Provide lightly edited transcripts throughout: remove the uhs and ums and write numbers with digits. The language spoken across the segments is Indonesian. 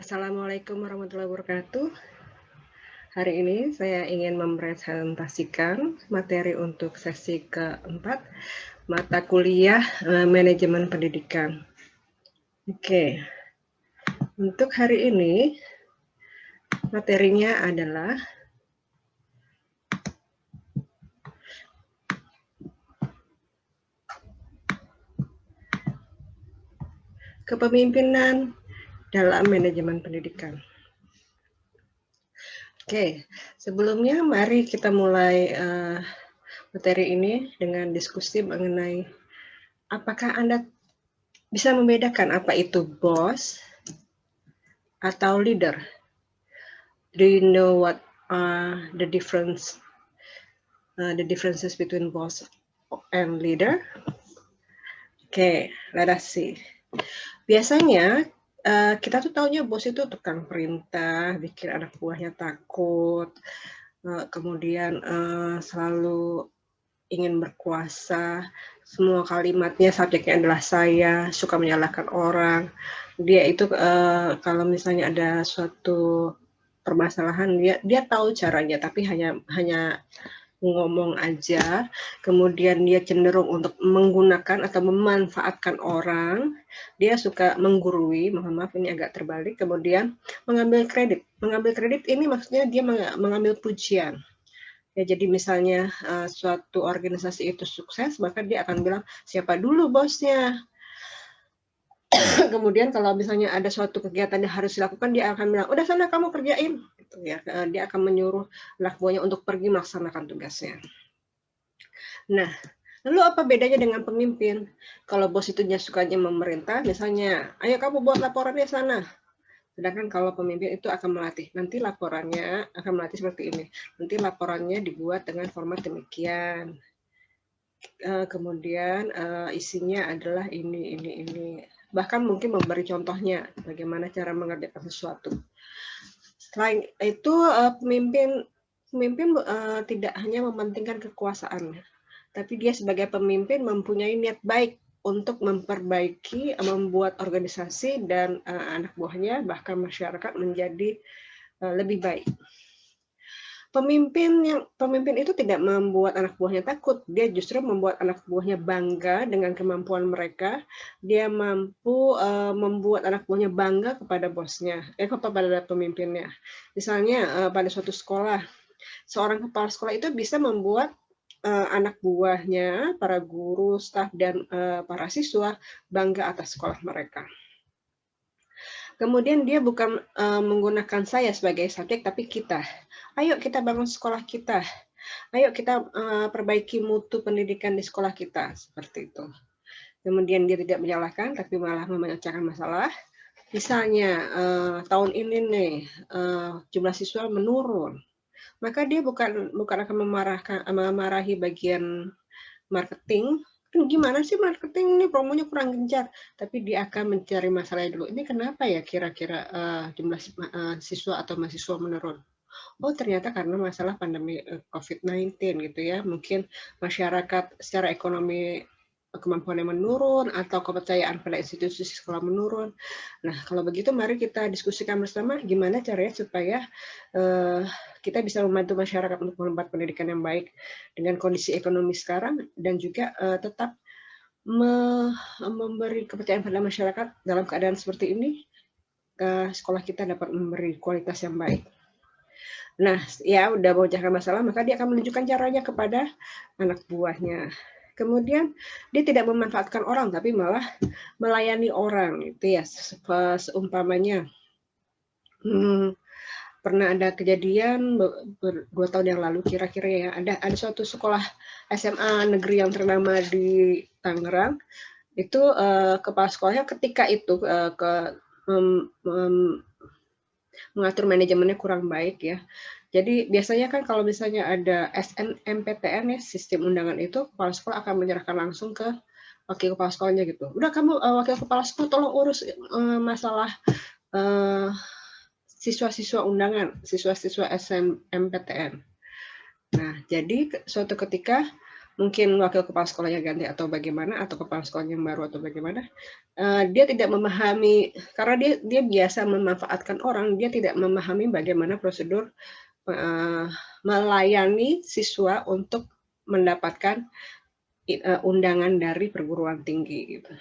Assalamualaikum warahmatullahi wabarakatuh. Hari ini saya ingin mempresentasikan materi untuk sesi keempat, mata kuliah manajemen pendidikan. Oke, untuk hari ini materinya adalah kepemimpinan dalam manajemen pendidikan. Oke, sebelumnya mari kita mulai materi ini dengan diskusi mengenai apakah Anda bisa membedakan apa itu bos atau leader. Do you know what are the differences between boss and leader? Okay, let us see. Biasanya kita tuh taunya bos itu tukang perintah, bikin anak buahnya takut, kemudian selalu ingin berkuasa, semua kalimatnya subjeknya adalah saya, suka menyalahkan orang. Dia itu kalau misalnya ada suatu permasalahan, dia tahu caranya, tapi hanya ngomong aja, kemudian dia cenderung untuk menggunakan atau memanfaatkan orang, dia suka menggurui, mohon maaf ini agak terbalik, kemudian mengambil kredit. Mengambil kredit ini maksudnya dia mengambil pujian. Ya, jadi misalnya suatu organisasi itu sukses, maka dia akan bilang, siapa dulu bosnya? Kemudian kalau misalnya ada suatu kegiatan yang harus dilakukan, dia akan bilang, udah sana kamu kerjain. Gitu ya. Dia akan menyuruh anak buahnya untuk pergi melaksanakan tugasnya. Nah, lalu apa bedanya dengan pemimpin? Kalau bos itu sukanya memerintah, misalnya, ayo kamu buat laporannya sana. Sedangkan kalau pemimpin itu akan melatih, nanti laporannya akan melatih seperti ini. Nanti laporannya dibuat dengan format demikian. Kemudian isinya adalah ini. Bahkan mungkin memberi contohnya bagaimana cara mengerjakan sesuatu. Selain itu, pemimpin tidak hanya mementingkan kekuasaannya, tapi dia sebagai pemimpin mempunyai niat baik untuk memperbaiki, membuat organisasi dan anak buahnya, bahkan masyarakat menjadi lebih baik. Pemimpin itu tidak membuat anak buahnya takut, dia justru membuat anak buahnya bangga dengan kemampuan mereka. Dia mampu membuat anak buahnya bangga kepada bosnya, kepada pemimpinnya. Misalnya pada suatu sekolah, seorang kepala sekolah itu bisa membuat anak buahnya, para guru, staf, dan para siswa bangga atas sekolah mereka. Kemudian dia bukan menggunakan saya sebagai subjek, tapi kita. Ayo kita bangun sekolah kita. Ayo kita perbaiki mutu pendidikan di sekolah kita, seperti itu. Kemudian dia tidak menyalahkan, tapi malah memecahkan masalah. Misalnya tahun ini nih jumlah siswa menurun, maka dia bukan akan memarahi bagian marketing. Gimana sih marketing ini promonya kurang gencar, tapi dia akan mencari masalahnya dulu. Ini kenapa ya kira-kira jumlah siswa atau mahasiswa menurun? Oh, ternyata karena masalah pandemi COVID-19 gitu ya. Mungkin masyarakat secara ekonomi kemampuannya menurun atau kepercayaan pada institusi sekolah menurun. Nah, kalau begitu mari kita diskusikan bersama gimana caranya supaya kita bisa membantu masyarakat untuk mengemban pendidikan yang baik dengan kondisi ekonomi sekarang dan juga tetap memberi kepercayaan pada masyarakat dalam keadaan seperti ini, sekolah kita dapat memberi kualitas yang baik. Nah, ya udah memecahkan masalah, maka dia akan menunjukkan caranya kepada anak buahnya. Kemudian dia tidak memanfaatkan orang, tapi malah melayani orang, itu ya. Seumpamanya, pernah ada kejadian 2 tahun yang lalu kira-kira ya, ada suatu sekolah SMA negeri yang ternama di Tangerang. Itu kepala sekolahnya ketika itu mengatur manajemennya kurang baik ya. Jadi biasanya kan kalau misalnya ada SNMPTN ya, sistem undangan itu, kepala sekolah akan menyerahkan langsung ke wakil kepala sekolahnya gitu. Udah kamu wakil kepala sekolah tolong urus masalah siswa-siswa undangan, siswa-siswa SNMPTN. Nah, jadi suatu ketika mungkin wakil kepala sekolahnya ganti atau bagaimana, atau kepala sekolah yang baru atau bagaimana, dia tidak memahami, karena dia biasa memanfaatkan orang, dia tidak memahami bagaimana prosedur melayani siswa untuk mendapatkan undangan dari perguruan tinggi gitu.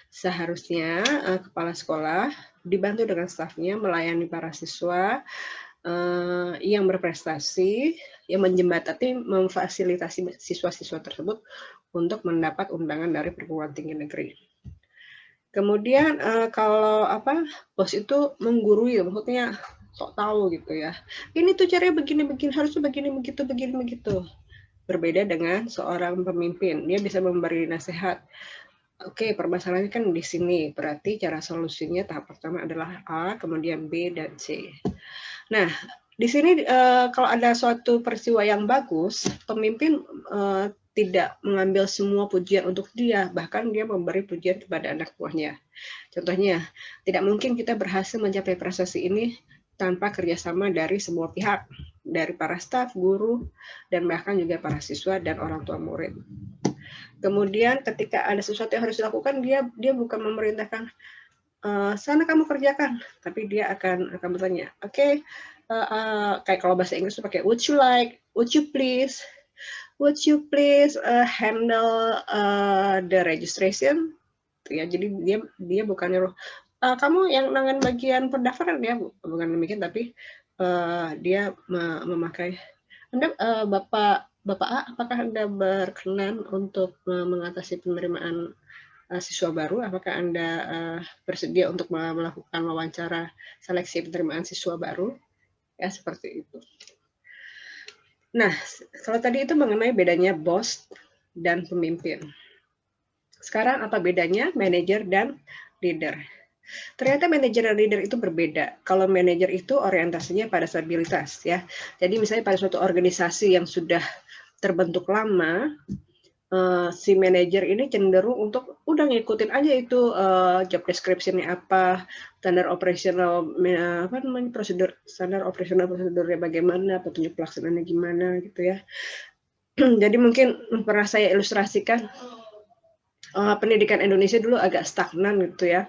Seharusnya kepala sekolah dibantu dengan stafnya melayani para siswa yang berprestasi, yang menjembatani, memfasilitasi siswa-siswa tersebut untuk mendapat undangan dari perguruan tinggi negeri. Kemudian kalau bos itu menggurui, maksudnya sok tahu gitu ya. Ini tuh caranya begini-begini, harusnya begini begitu. Berbeda dengan seorang pemimpin, dia bisa memberi nasihat. Oke, permasalahannya kan di sini, berarti cara solusinya tahap pertama adalah A, kemudian B dan C. Nah, di sini kalau ada suatu peristiwa yang bagus, pemimpin tidak mengambil semua pujian untuk dia, bahkan dia memberi pujian kepada anak buahnya. Contohnya, tidak mungkin kita berhasil mencapai prestasi ini tanpa kerjasama dari semua pihak, dari para staf, guru, dan bahkan juga para siswa dan orang tua murid. Kemudian ketika ada sesuatu yang harus dilakukan, dia bukan memerintahkan, sana kamu kerjakan, tapi dia akan bertanya, oke, kayak kalau bahasa Inggris itu pakai would you please handle the registration, ya. Jadi dia bukan nyuruh kamu yang nangan bagian pendaftaran, ya, bukan demikian, tapi dia memakai, Anda Bapak A, apakah Anda berkenan untuk mengatasi penerimaan siswa baru? Apakah Anda bersedia untuk melakukan wawancara seleksi penerimaan siswa baru? Ya, seperti itu. Nah, kalau tadi itu mengenai bedanya bos dan pemimpin. Sekarang apa bedanya manajer dan leader? Ternyata manajer dan leader itu berbeda. Kalau manajer itu orientasinya pada stabilitas, ya. Jadi misalnya pada suatu organisasi yang sudah terbentuk lama, si manajer ini cenderung untuk udah ngikutin aja itu job description-nya apa, standar operasional prosedurnya bagaimana, petunjuk pelaksanaannya gimana gitu ya. Jadi mungkin pernah saya ilustrasikan pendidikan Indonesia dulu agak stagnan gitu ya.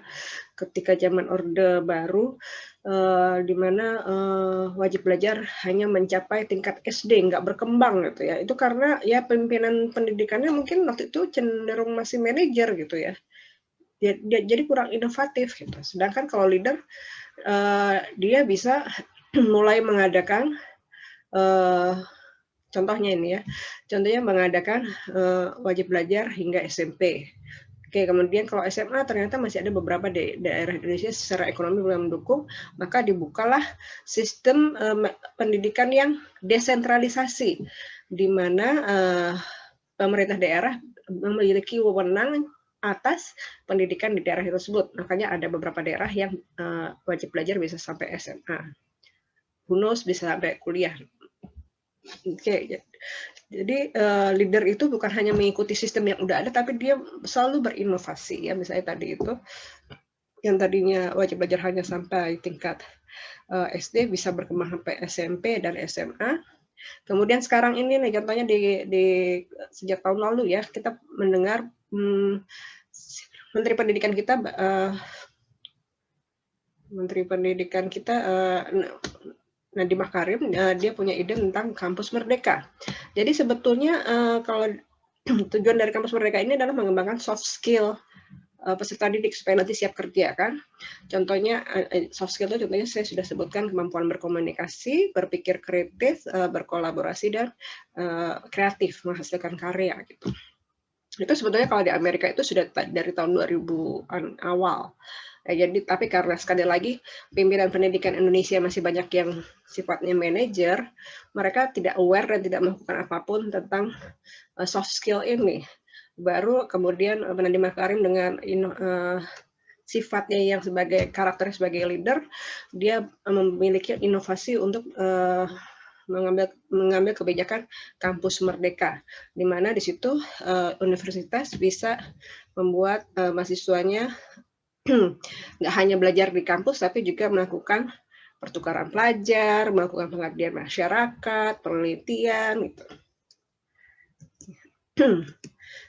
Ketika zaman Orde Baru, di mana wajib belajar hanya mencapai tingkat SD, nggak berkembang gitu ya. Itu karena ya pimpinan pendidikannya mungkin waktu itu cenderung masih manajer gitu ya. Jadi kurang inovatif gitu. Sedangkan kalau leader, dia bisa mulai mengadakan, contohnya ini ya, contohnya mengadakan wajib belajar hingga SMP. Oke, kemudian kalau SMA ternyata masih ada beberapa daerah Indonesia secara ekonomi belum mendukung, maka dibukalah sistem pendidikan yang desentralisasi, di mana pemerintah daerah memiliki wewenang atas pendidikan di daerah tersebut. Makanya ada beberapa daerah yang wajib belajar bisa sampai SMA, bonus bisa sampai kuliah. Oke, jadi leader itu bukan hanya mengikuti sistem yang udah ada, tapi dia selalu berinovasi ya. Misalnya tadi itu, yang tadinya wajib belajar hanya sampai tingkat SD bisa berkembang sampai SMP dan SMA. Kemudian sekarang ini nih contohnya di sejak tahun lalu ya, kita mendengar Menteri Pendidikan kita Nadiem Makarim, dia punya ide tentang kampus merdeka. Jadi sebetulnya kalau tujuan dari kampus merdeka ini adalah mengembangkan soft skill peserta didik supaya nanti siap kerja kan. Contohnya soft skill itu contohnya saya sudah sebutkan kemampuan berkomunikasi, berpikir kritis, berkolaborasi dan kreatif menghasilkan karya gitu. Itu sebetulnya kalau di Amerika itu sudah dari tahun 2000-an awal. Jadi tapi karena sekali lagi pimpinan pendidikan Indonesia masih banyak yang sifatnya manajer, mereka tidak aware dan tidak melakukan apapun tentang soft skill ini. Baru kemudian Nadiem Makarim dengan sifatnya yang sebagai karakter sebagai leader, dia memiliki inovasi untuk mengambil kebijakan kampus merdeka, di mana di situ universitas bisa membuat mahasiswanya nggak hanya belajar di kampus, tapi juga melakukan pertukaran pelajar, melakukan pengabdian masyarakat, penelitian, gitu.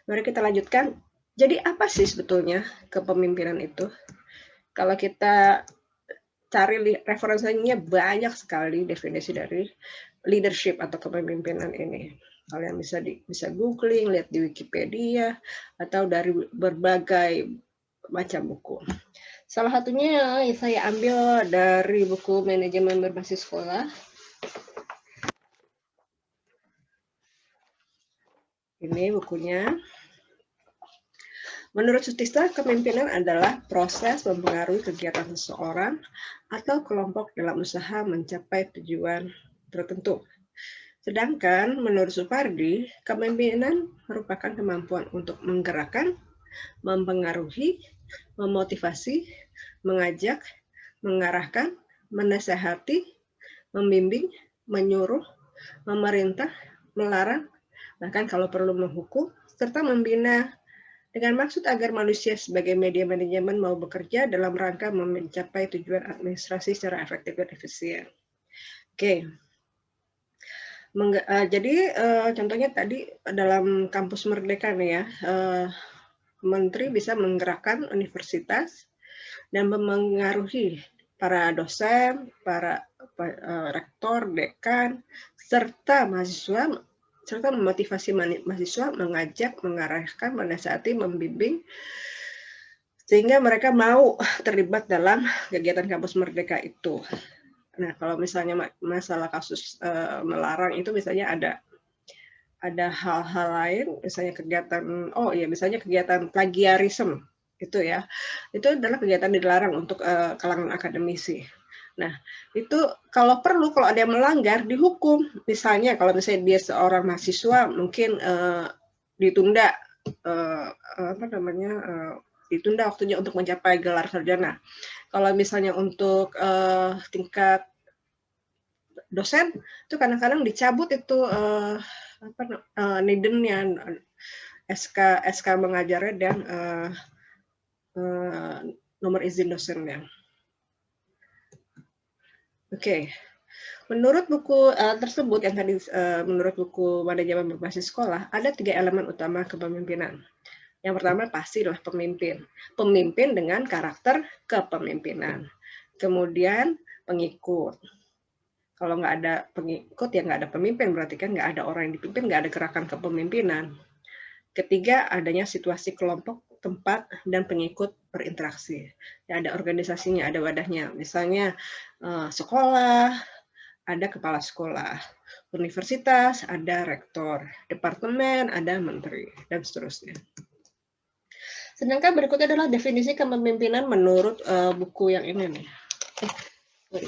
Mari kita lanjutkan. Jadi apa sih sebetulnya kepemimpinan itu? Kalau kita cari referensinya banyak sekali definisi dari leadership atau kepemimpinan ini. Kalian bisa googling, lihat di Wikipedia, atau dari berbagai macam buku. Salah satunya saya ambil dari buku Manajemen Berbasis Sekolah. Ini bukunya. Menurut Sutista, kepemimpinan adalah proses mempengaruhi kegiatan seseorang atau kelompok dalam usaha mencapai tujuan tertentu. Sedangkan menurut Supardi, kepemimpinan merupakan kemampuan untuk menggerakkan, mempengaruhi, memotivasi, mengajak, mengarahkan, menasehati, membimbing, menyuruh, memerintah, melarang, bahkan kalau perlu menghukum, serta membina dengan maksud agar manusia sebagai media manajemen mau bekerja dalam rangka mencapai tujuan administrasi secara efektif dan efisien. Oke. Jadi contohnya tadi dalam kampus Merdeka nih ya, menteri bisa menggerakkan universitas dan memengaruhi para dosen, para rektor, dekan, serta mahasiswa, serta memotivasi mahasiswa, mengajak, mengarahkan, menasihati, membimbing, sehingga mereka mau terlibat dalam kegiatan kampus Merdeka itu. Nah, kalau misalnya masalah kasus melarang itu misalnya ada hal-hal lain, misalnya misalnya kegiatan plagiarisme itu ya, itu adalah kegiatan dilarang untuk kalangan akademisi. Nah, itu kalau ada yang melanggar dihukum. Misalnya kalau misalnya dia seorang mahasiswa mungkin ditunda ditunda waktunya untuk mencapai gelar sarjana. Kalau misalnya untuk tingkat dosen itu kadang-kadang dicabut itu nidennya, SK mengajarnya dan nomor izin dosennya. Oke. Menurut buku tersebut yang tadi menurut buku Manajemen Berbasis Sekolah, ada 3 elemen utama kepemimpinan. Yang pertama pastilah pemimpin. Pemimpin dengan karakter kepemimpinan. Kemudian pengikut. Kalau nggak ada pengikut ya nggak ada pemimpin, berarti kan nggak ada orang yang dipimpin, nggak ada gerakan kepemimpinan. Ketiga, adanya situasi kelompok, tempat, dan pengikut berinteraksi. Ya, ada organisasinya, ada wadahnya. Misalnya sekolah, ada kepala sekolah. Universitas, ada rektor. Departemen, ada menteri, dan seterusnya. Sedangkan berikutnya adalah definisi kepemimpinan menurut buku yang ini nih.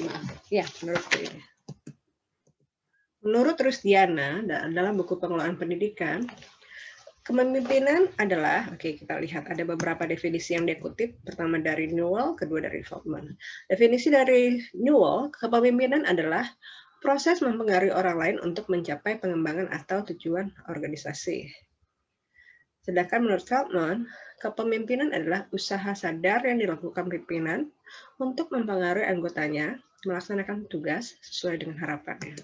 Maaf. Ya, menurut ini. Menurut Rusdiana, dalam buku Pengelolaan Pendidikan, kepemimpinan adalah, kita lihat ada beberapa definisi yang dikutip, pertama dari Newell, kedua dari Feldman. Definisi dari Newell, kepemimpinan adalah proses mempengaruhi orang lain untuk mencapai pengembangan atau tujuan organisasi. Sedangkan menurut Feldman, kepemimpinan adalah usaha sadar yang dilakukan pimpinan untuk mempengaruhi anggotanya melaksanakan tugas sesuai dengan harapannya.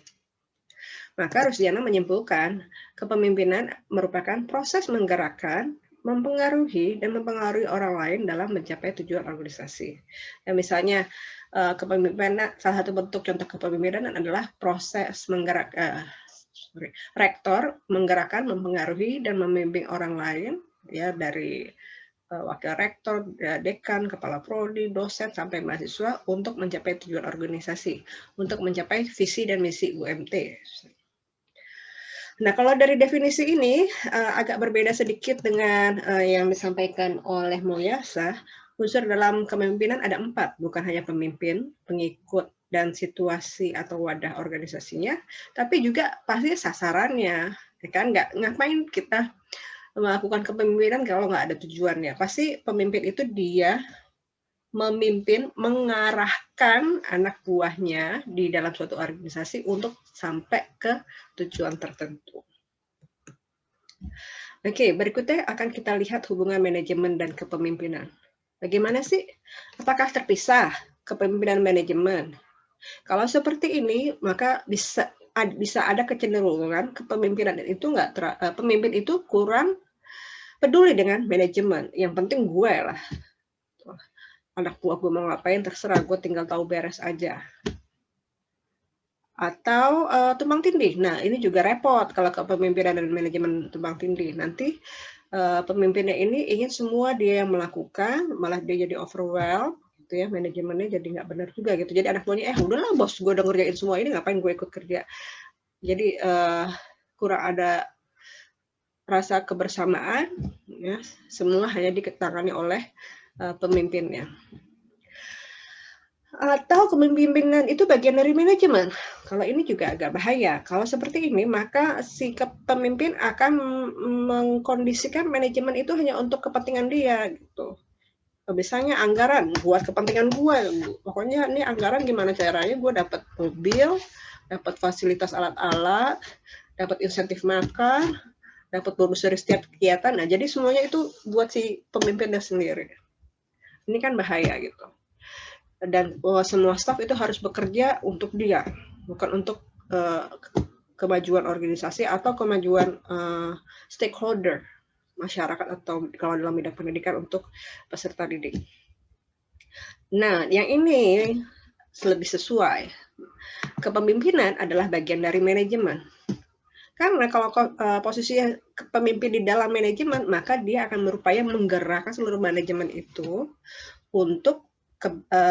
Maka Rusdiana menyimpulkan, kepemimpinan merupakan proses menggerakkan, mempengaruhi, dan mempengaruhi orang lain dalam mencapai tujuan organisasi. Dan misalnya, kepemimpinan, salah satu bentuk contoh kepemimpinan adalah proses rektor menggerakkan, mempengaruhi, dan membimbing orang lain, ya dari wakil rektor, dekan, kepala prodi, dosen, sampai mahasiswa untuk mencapai tujuan organisasi, untuk mencapai visi dan misi UMT. Nah, kalau dari definisi ini agak berbeda sedikit dengan yang disampaikan oleh Mulyasa. Unsur dalam kepemimpinan ada 4, bukan hanya pemimpin, pengikut, dan situasi atau wadah organisasinya, tapi juga pasti sasarannya. Ya kan, ngapain kita melakukan kepemimpinan kalau nggak ada tujuannya. Pasti pemimpin itu dia memimpin, mengarahkan anak buahnya di dalam suatu organisasi untuk sampai ke tujuan tertentu. Oke, berikutnya akan kita lihat hubungan manajemen dan kepemimpinan. Bagaimana sih? Apakah terpisah kepemimpinan manajemen? Kalau seperti ini, maka bisa bisa ada kecenderungan kepemimpinan itu pemimpin itu kurang peduli dengan manajemen, yang penting gue lah, anak buah gue mau ngapain terserah, gue tinggal tahu beres aja. Atau tumpang tindih. Nah, ini juga repot kalau kepemimpinan dan manajemen tumpang tindih. Nanti pemimpinnya ini ingin semua dia yang melakukan, malah dia jadi overwhelmed, gitu ya, manajemennya jadi nggak benar juga gitu. Jadi anak buahnya, udahlah bos, gue udah ngerjain semua ini, ngapain gue ikut kerja. Jadi kurang ada rasa kebersamaan, ya, semua hanya ditangani oleh pemimpinnya. Atau kepemimpinan itu bagian dari manajemen. Kalau ini juga agak bahaya. Kalau seperti ini, maka si pemimpin akan mengkondisikan manajemen itu hanya untuk kepentingan dia, gitu. Misalnya anggaran buat kepentingan gue, pokoknya ini anggaran gimana caranya gue dapat mobil, dapat fasilitas alat-alat, dapat insentif makan, dapat bonus dari setiap kegiatan. Nah, jadi semuanya itu buat si pemimpinnya sendiri. Ini kan bahaya gitu. Dan semua staf itu harus bekerja untuk dia, bukan untuk kemajuan organisasi atau kemajuan stakeholder masyarakat atau kalau dalam bidang pendidikan untuk peserta didik. Nah, yang ini lebih sesuai. Kepemimpinan adalah bagian dari manajemen. Karena kalau posisi pemimpin di dalam manajemen, maka dia akan berupaya menggerakkan seluruh manajemen itu untuk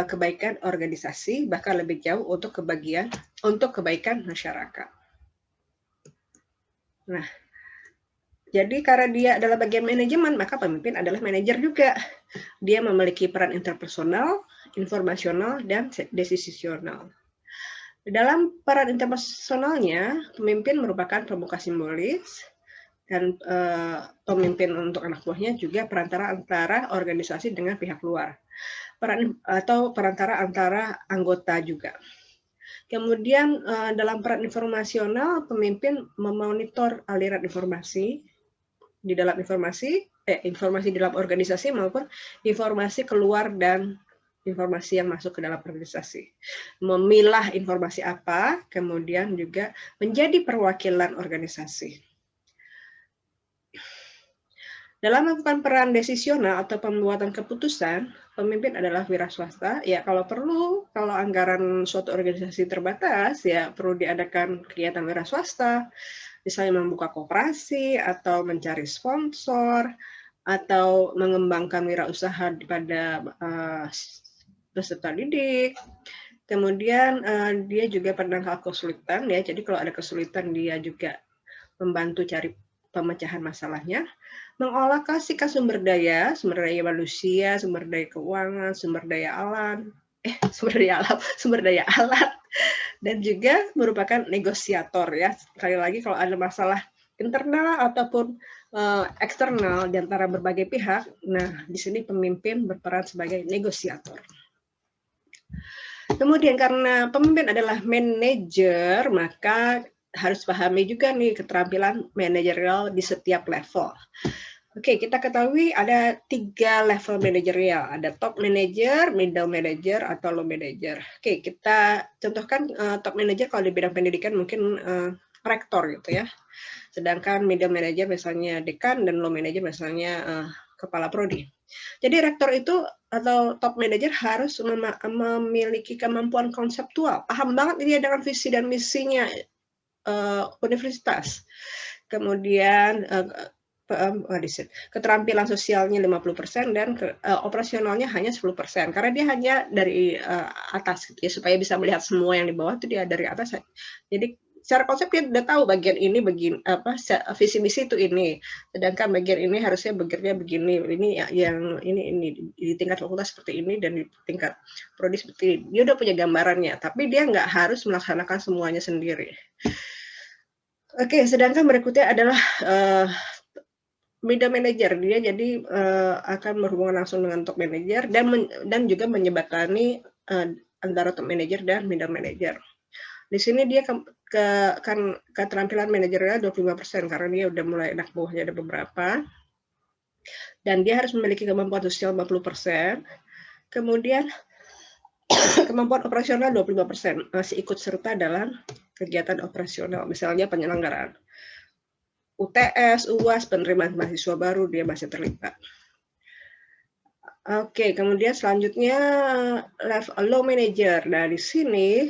kebaikan organisasi, bahkan lebih jauh untuk kebaikan masyarakat. Nah, jadi karena dia adalah bagian manajemen, maka pemimpin adalah manajer juga. Dia memiliki peran interpersonal, informasional, dan desisional. Dalam peran interpersonalnya, pemimpin merupakan pemuka simbolis, dan pemimpin untuk anak buahnya juga perantara antara organisasi dengan pihak luar. Perantara antara anggota juga. Kemudian dalam peran informasional, pemimpin memonitor aliran informasi di dalam informasi di dalam organisasi maupun informasi keluar dan informasi yang masuk ke dalam organisasi. Memilah informasi apa, kemudian juga menjadi perwakilan organisasi. Dalam melakukan peran desisional atau pembuatan keputusan, pemimpin adalah wira swasta. Ya, kalau perlu, kalau anggaran suatu organisasi terbatas, ya perlu diadakan kegiatan wira swasta, misalnya membuka koperasi atau mencari sponsor atau mengembangkan wirausaha pada peserta didik. Kemudian dia juga pernah hal kesulitan, ya. Jadi kalau ada kesulitan dia juga membantu cari pemecahan masalahnya, mengalokasikan sumber daya manusia, sumber daya keuangan, sumber daya alam, dan juga merupakan negosiator, ya. Sekali lagi kalau ada masalah internal ataupun eksternal di antara berbagai pihak, nah di sini pemimpin berperan sebagai negosiator. Kemudian karena pemimpin adalah manajer, maka harus pahami juga nih keterampilan manajerial di setiap level. Oke, kita ketahui ada 3 level manajerial. Ada top manager, middle manager, atau low manager. Oke, kita contohkan top manager kalau di bidang pendidikan mungkin rektor gitu ya. Sedangkan middle manager misalnya dekan dan low manager misalnya kepala prodi. Jadi rektor itu atau top manager harus memiliki kemampuan konseptual. Paham banget dia dengan visi dan misinya universitas. Kemudian keterampilan sosialnya 50% dan operasionalnya hanya 10%. Karena dia hanya dari atas gitu ya, supaya bisa melihat semua yang di bawah itu dia dari atas. Jadi secara konsep dia udah tahu bagian ini visi misi itu ini. Sedangkan bagian ini harusnya bekerja begini. Ini yang ini di tingkat fakultas seperti ini dan di tingkat prodi seperti ini. Dia udah punya gambarannya, tapi dia nggak harus melaksanakan semuanya sendiri. Oke, sedangkan berikutnya adalah middle manager. Dia jadi akan berhubungan langsung dengan top manager dan juga menyebatani antara top manager dan middle manager. Di sini dia keterampilan manajernya 25% karena dia udah mulai anak buahnya ada beberapa. Dan dia harus memiliki kemampuan sosial 50%. Kemudian kemampuan operasional 25%, masih ikut serta dalam kegiatan operasional, misalnya penyelenggaraan UTS, UAS, penerimaan mahasiswa baru, dia masih terlibat. Oke, kemudian selanjutnya level low manager. Nah, di sini